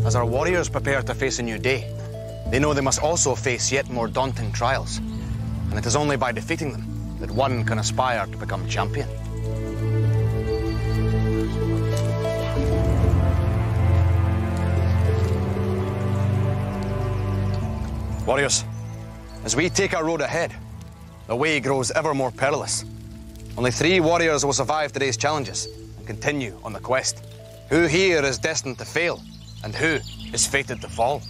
As our warriors prepare to face a new day, they know they must also face yet more daunting trials. And it is only by defeating them that one can aspire to become champion. Warriors, as we take our road ahead, the way grows ever more perilous. Only 3 warriors will survive today's challenges and continue on the quest. Who here is destined to fail, and who is fated to fall?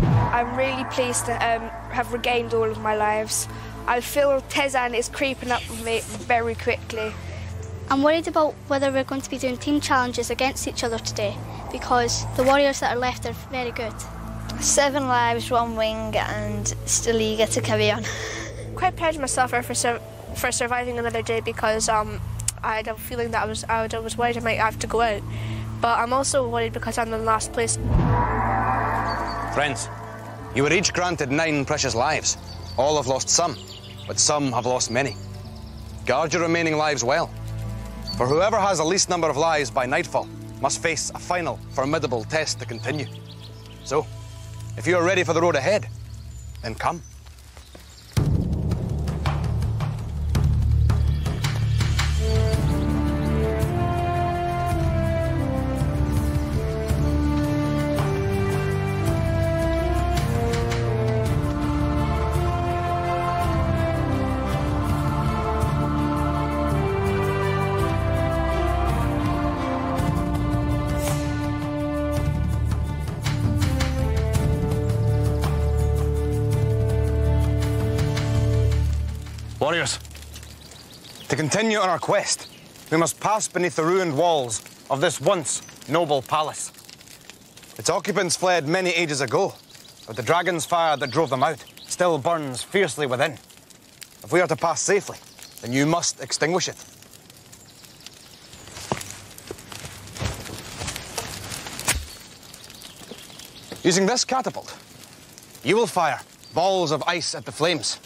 I'm really pleased to have regained all of my lives. I feel Tezan is creeping up on me very quickly. I'm worried about whether we're going to be doing team challenges against each other today, because the warriors that are left are very good. 7 lives, 1 wing, and still eager to carry on. Quite proud of myself for surviving another day, because I had a feeling that I was worried I might have to go out. But I'm also worried because I'm in last place. Friends, you were each granted 9 precious lives. All have lost some, but some have lost many. Guard your remaining lives well, for whoever has the least number of lives by nightfall must face a final, formidable test to continue. So, if you are ready for the road ahead, then come. Warriors, to continue on our quest, we must pass beneath the ruined walls of this once noble palace. Its occupants fled many ages ago, but the dragon's fire that drove them out still burns fiercely within. If we are to pass safely, then you must extinguish it. Using this catapult, you will fire balls of ice at the flames.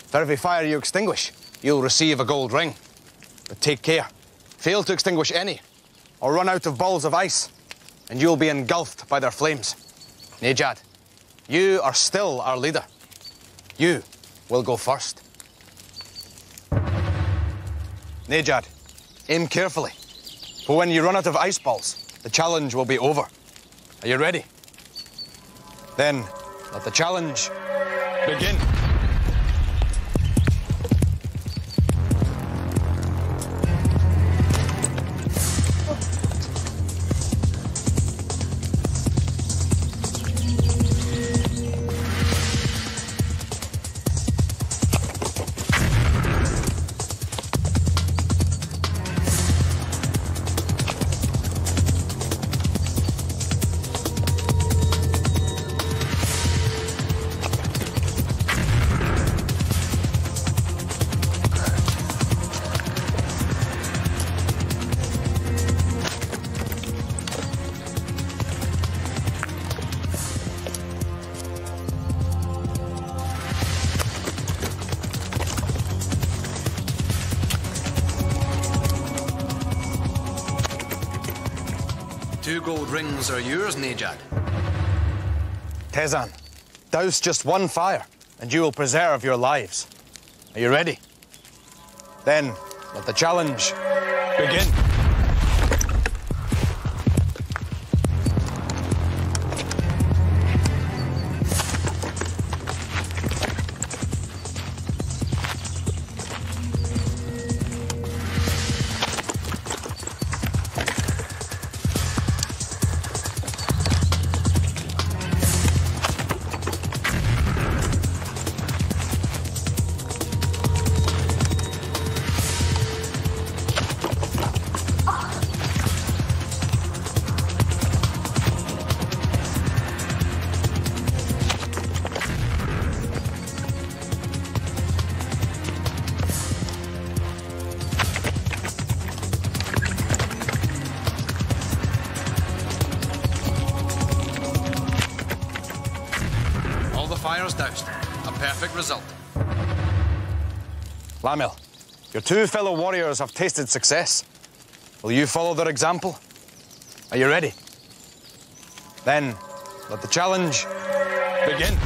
For every fire you extinguish, you'll receive a gold ring. But take care. Fail to extinguish any, or run out of balls of ice, and you'll be engulfed by their flames. Nejad, you are still our leader. You will go first. Nejad, aim carefully, for when you run out of ice balls, the challenge will be over. Are you ready? Then, let the challenge begin. Two gold rings are yours, Nejad. Tezan, douse just 1 fire, and you will preserve your lives. Are you ready? Then, let the challenge begin. Fires doused. A perfect result. Lamil, your 2 fellow warriors have tasted success. Will you follow their example? Are you ready? Then, let the challenge begin.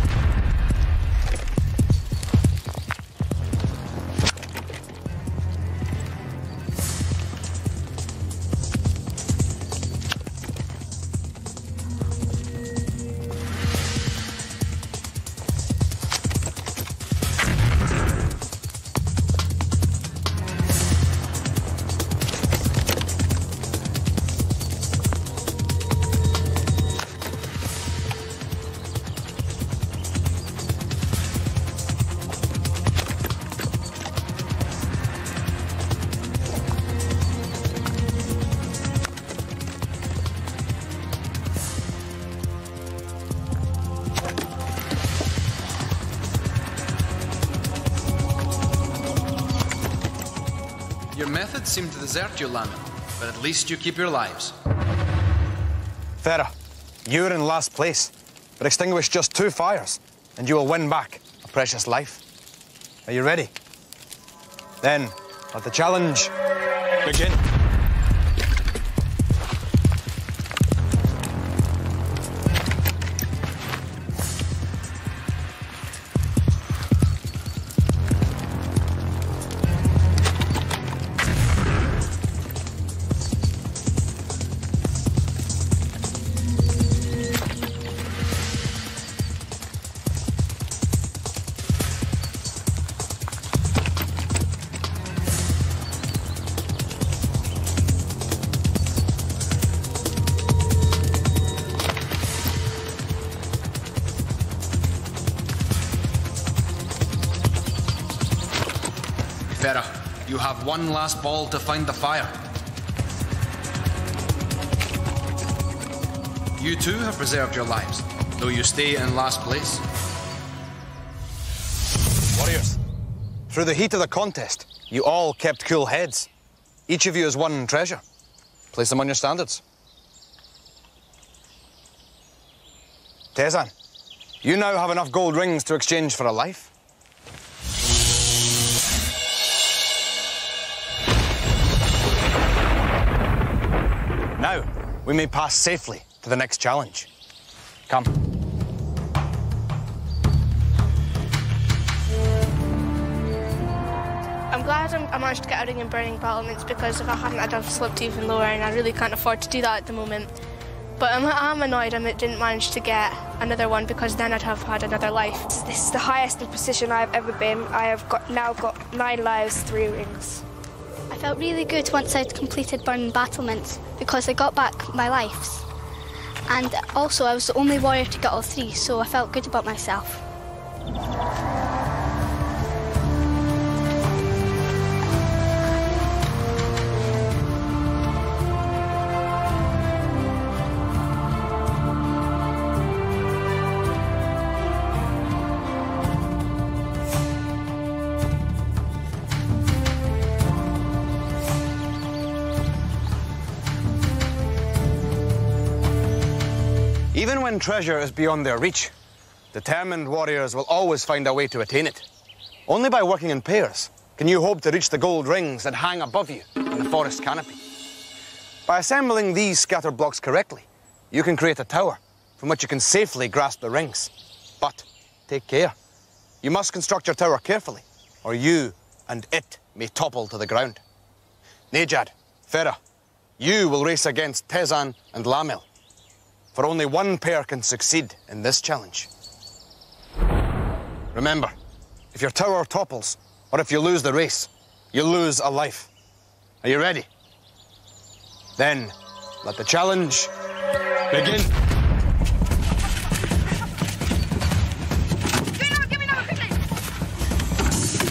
Your methods seem to desert you, Lamin, but at least you keep your lives. Farah, you're in last place, but extinguish just 2 fires, and you will win back a precious life. Are you ready? Then, let the challenge begin. Farah, you have one last ball to find the fire. You too have preserved your lives, though you stay in last place. Warriors, through the heat of the contest, you all kept cool heads. Each of you has won treasure. Place them on your standards. Tezan, you now have enough gold rings to exchange for a life. Now, we may pass safely to the next challenge. Come. I'm glad I managed to get a ring in burning battlements, because if I hadn't, I'd have slipped even lower, and I really can't afford to do that at the moment. But I'm annoyed I didn't manage to get another one, because then I'd have had another life. This is the highest position I've ever been. I have now got 9 lives, 3 rings. I felt really good once I'd completed burning battlements because I got back my lives. And also I was the only warrior to get all 3, so I felt good about myself. Even when treasure is beyond their reach, determined warriors will always find a way to attain it. Only by working in pairs can you hope to reach the gold rings that hang above you in the forest canopy. By assembling these scatter blocks correctly, you can create a tower from which you can safely grasp the rings. But take care. You must construct your tower carefully, or you and it may topple to the ground. Nejad, Farah, you will race against Tezan and Lamel. For only one pair can succeed in this challenge. Remember, if your tower topples, or if you lose the race, you lose a life. Are you ready? Then, let the challenge begin. Give me another, quickly!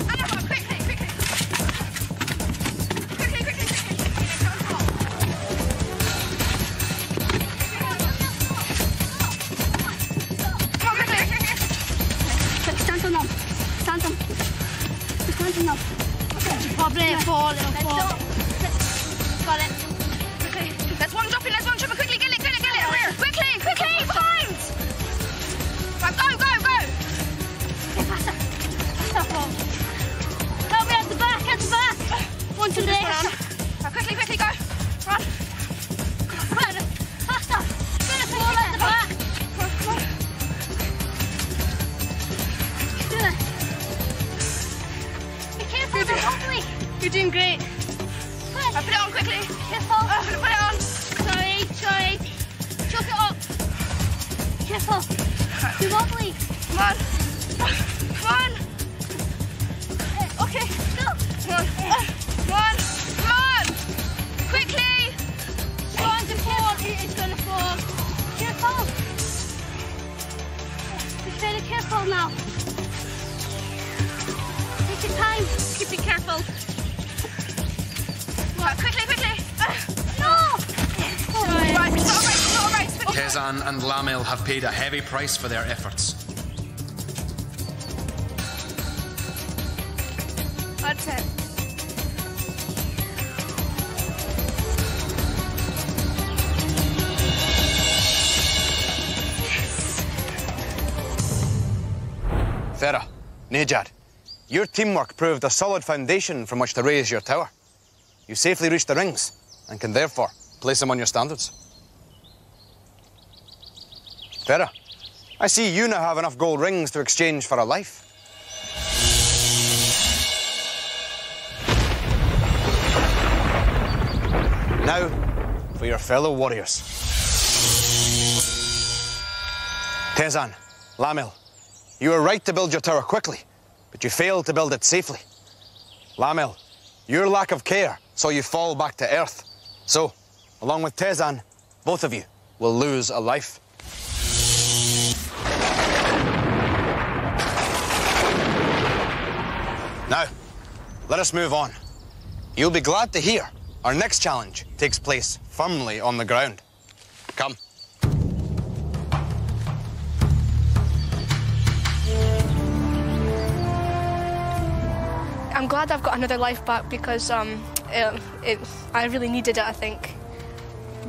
Another, quickly! Stand up. Probably a 4, little 4. Got it. Quickly. There's one dropping, quickly, kill it. Quickly, behind! Right, go! Faster. Help me at the back. One to this. Right, quickly, go. Run. Faster. Fall at the back. You're doing great. Put it on quickly. Careful. Put it on. Sorry. Choke it up. Careful. Too wobbly. Come on. Come on. Okay, go. Come on. Come on. Come on. Quickly. It's going to fall. It's going to fall. Careful. Be very careful now. Take your time. Keep it careful. Quickly. No! Right, it's not all right. Tezan and Lamel have paid a heavy price for their efforts. That's it. Farah, Nejad, your teamwork proved a solid foundation from which to raise your tower. You safely reached the rings and can therefore place them on your standards. Farah, I see you now have enough gold rings to exchange for a life. Now, for your fellow warriors. Tezan, Lamel, you were right to build your tower quickly, but you failed to build it safely. Lamel, your lack of care saw you fall back to earth. So, along with Tezan, both of you will lose a life. Now, let us move on. You'll be glad to hear our next challenge takes place firmly on the ground. Come. I'm glad I've got another life back because I really needed it, I think.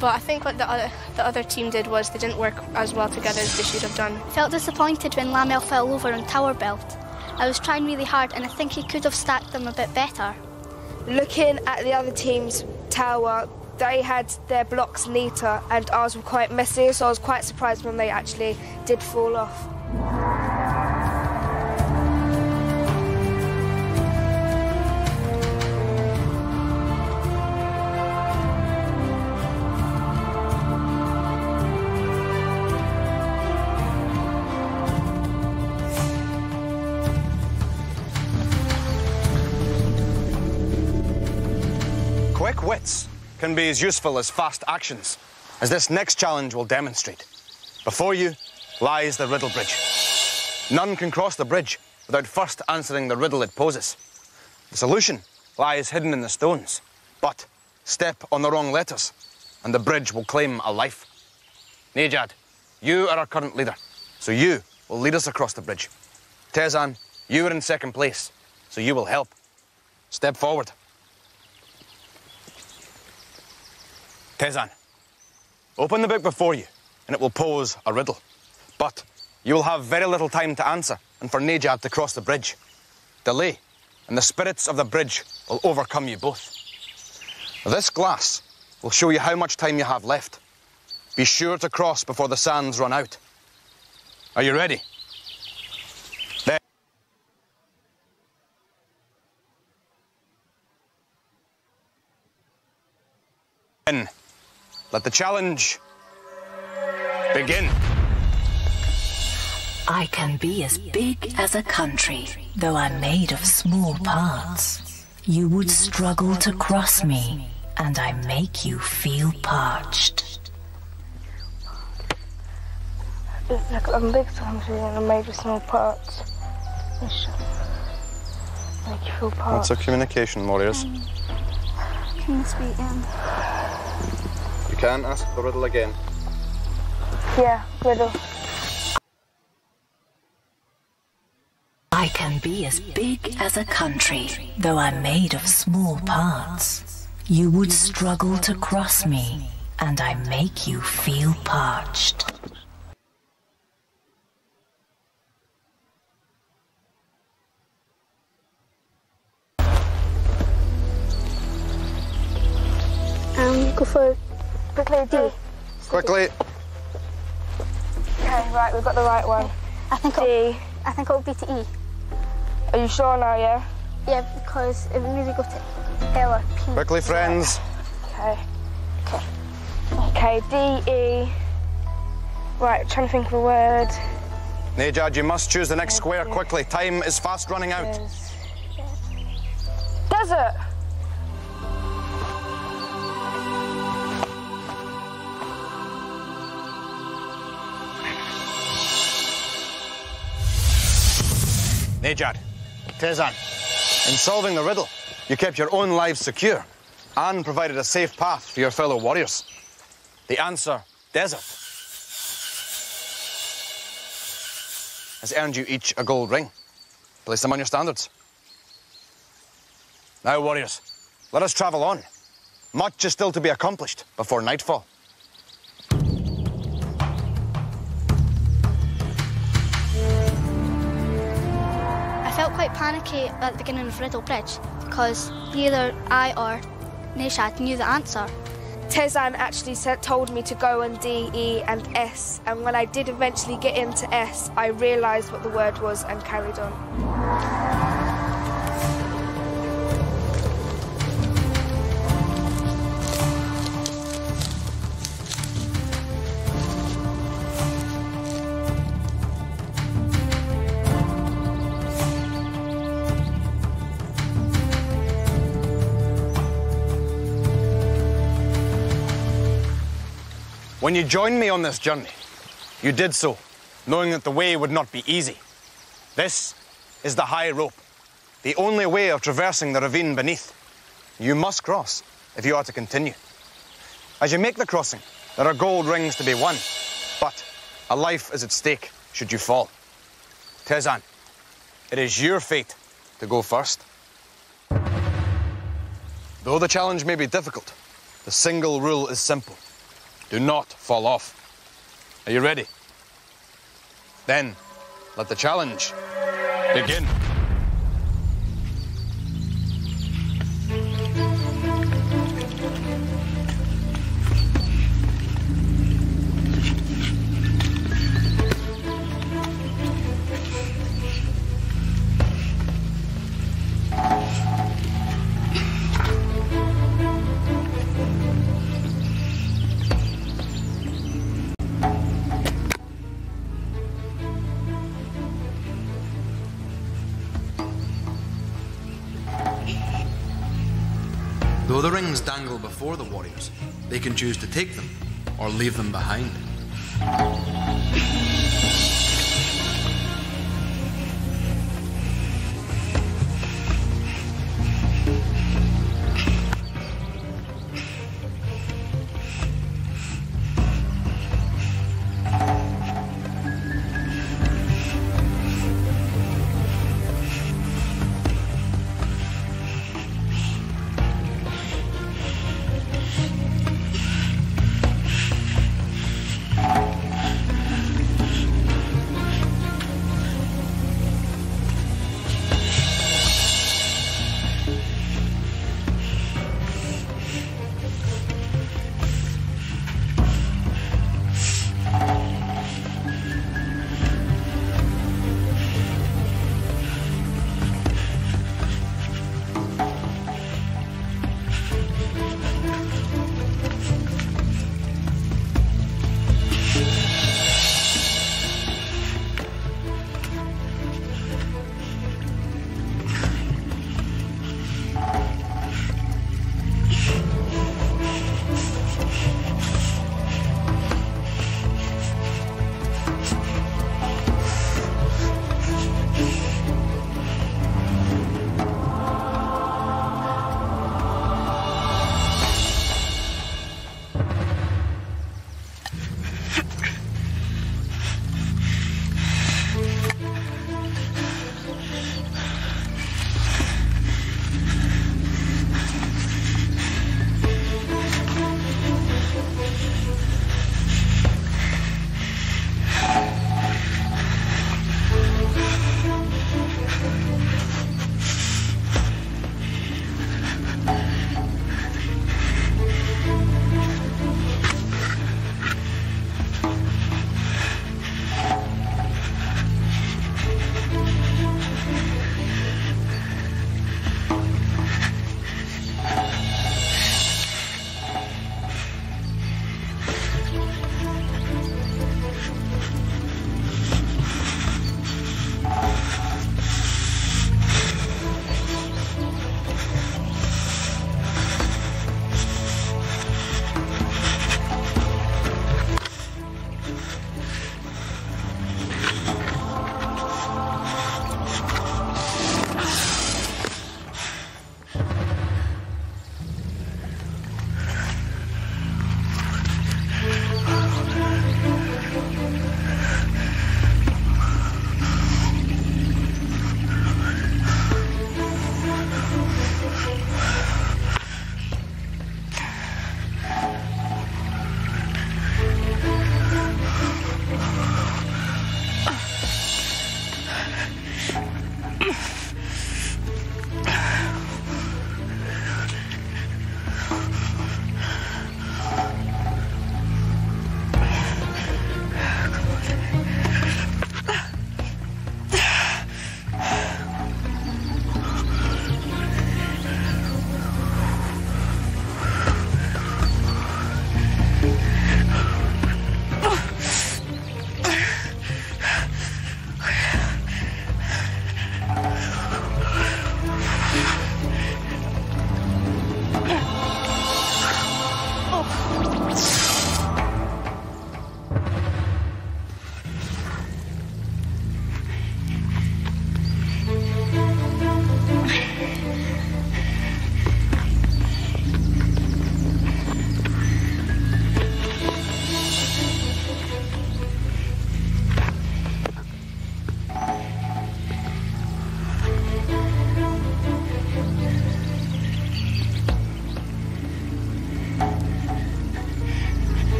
But I think what the other team did was they didn't work as well together as they should have done. Felt disappointed when Lamel fell over on Tower Belt. I was trying really hard and I think he could have stacked them a bit better. Looking at the other team's tower, they had their blocks neater and ours were quite messy, so I was quite surprised when they actually did fall off. Quick wits can be as useful as fast actions, as this next challenge will demonstrate. Before you lies the Riddle Bridge. None can cross the bridge without first answering the riddle it poses. The solution lies hidden in the stones, but step on the wrong letters and the bridge will claim a life. Nejad, you are our current leader, so you will lead us across the bridge. Tezan, you are in second place, so you will help. Step forward. Tezan, open the book before you, and it will pose a riddle. But you will have very little time to answer, and for Nejad to cross the bridge. Delay, and the spirits of the bridge will overcome you both. This glass will show you how much time you have left. Be sure to cross before the sands run out. Are you ready? Then, let the challenge begin. I can be as big as a country, though I'm made of small parts. You would struggle to cross me, and I make you feel parched. Look, I'm big country and I'm made of small parts. Make you feel parched. What's our communication, warriors? Can this be You can ask the riddle again. Yeah, riddle. I can be as big as a country, though I'm made of small parts. You would struggle to cross me, and I make you feel parched. Go for quickly D. Quickly. Okay, right, we've got the right one. I think D. it will be to E. Are you sure now, yeah? Yeah, because it would maybe go to L or P. Quickly, friends. Okay. Okay, D-E. Right, trying to think of a word. Nejad, you must choose the next square quickly. Time is fast running out. Desert. Nejad, Tezan, in solving the riddle, you kept your own lives secure and provided a safe path for your fellow warriors. The answer, desert, has earned you each a gold ring. Place them on your standards. Now, warriors, let us travel on. Much is still to be accomplished before nightfall. I felt quite panicky at the beginning of Riddle Bridge because neither I or Nejad knew the answer. Tezan actually told me to go on D, E and S, and when I did eventually get into S, I realised what the word was and carried on. When you joined me on this journey, you did so knowing that the way would not be easy. This is the high rope, the only way of traversing the ravine beneath. You must cross if you are to continue. As you make the crossing, there are gold rings to be won, but a life is at stake should you fall. Tezan, it is your fate to go first. Though the challenge may be difficult, the single rule is simple. Do not fall off. Are you ready? Then, let the challenge begin. Though the rings dangle before the warriors, they can choose to take them or leave them behind.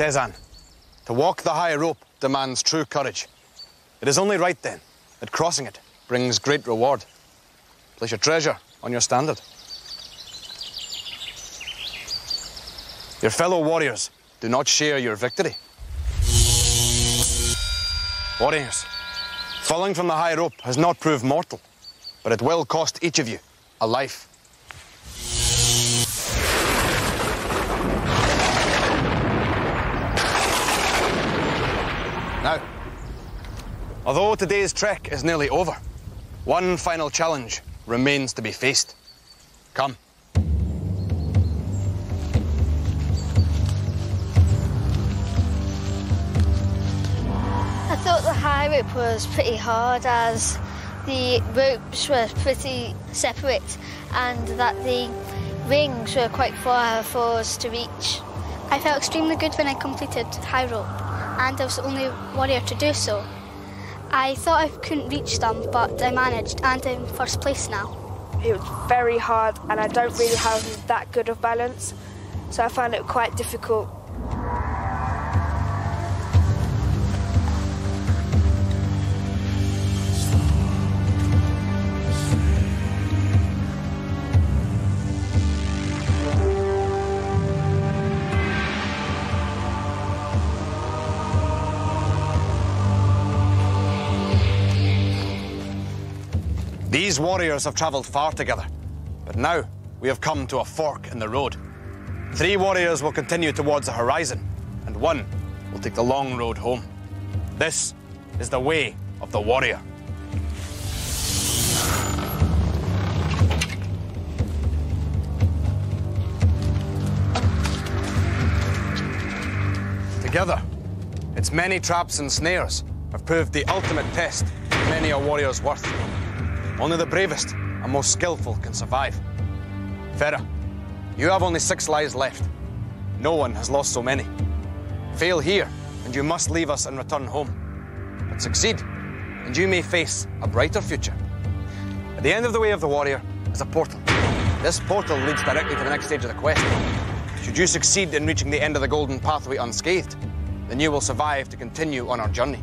Sezan, to walk the high rope demands true courage. It is only right, then, that crossing it brings great reward. Place your treasure on your standard. Your fellow warriors do not share your victory. Warriors, falling from the high rope has not proved mortal, but it will cost each of you a life. Now, although today's trek is nearly over, one final challenge remains to be faced. Come. I thought the high rope was pretty hard as the ropes were pretty separate and that the rings were quite far for us to reach. I felt extremely good when I completed high rope, and I was the only warrior to do so. I thought I couldn't reach them, but I managed, and I'm in first place now. It was very hard, and I don't really have that good of balance, so I found it quite difficult. These warriors have travelled far together, but now we have come to a fork in the road. 3 warriors will continue towards the horizon, and 1 will take the long road home. This is the way of the warrior. Together, its many traps and snares have proved the ultimate test of many a warrior's worth. Only the bravest and most skillful can survive. Farah, you have only 6 lives left. No one has lost so many. Fail here, and you must leave us and return home. But succeed, and you may face a brighter future. At the end of the Way of the Warrior is a portal. This portal leads directly to the next stage of the quest. Should you succeed in reaching the end of the Golden Pathway unscathed, then you will survive to continue on our journey.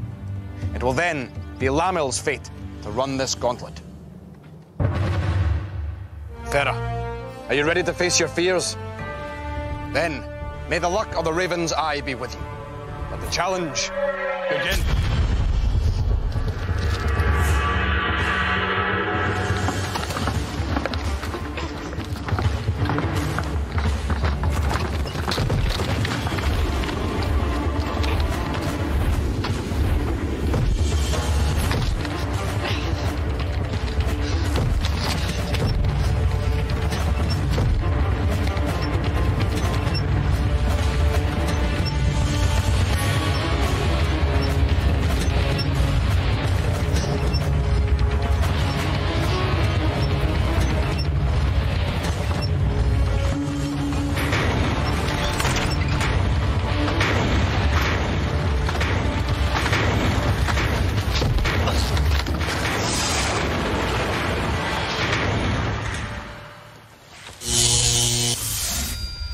It will then be Lamil's fate to run this gauntlet. Farah, are you ready to face your fears? Then, may the luck of the Raven's Eye be with you. Let the challenge begin.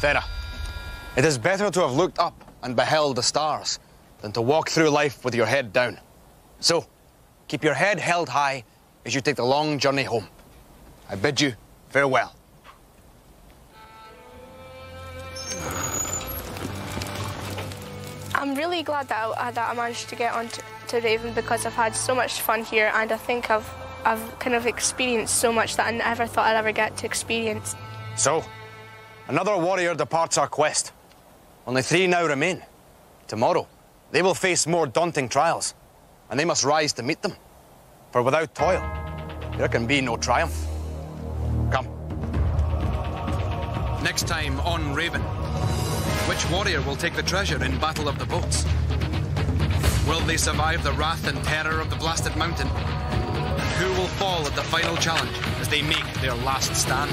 Farah, it is better to have looked up and beheld the stars than to walk through life with your head down. So, keep your head held high as you take the long journey home. I bid you farewell. I'm really glad that I managed to get on to Raven because I've had so much fun here, and I think I've kind of experienced so much that I never thought I'd ever get to experience. So, another warrior departs our quest. Only 3 now remain. Tomorrow, they will face more daunting trials, and they must rise to meet them. For without toil, there can be no triumph. Come. Next time on Raven, which warrior will take the treasure in Battle of the Boats? Will they survive the wrath and terror of the Blasted Mountain? And who will fall at the final challenge as they make their last stand?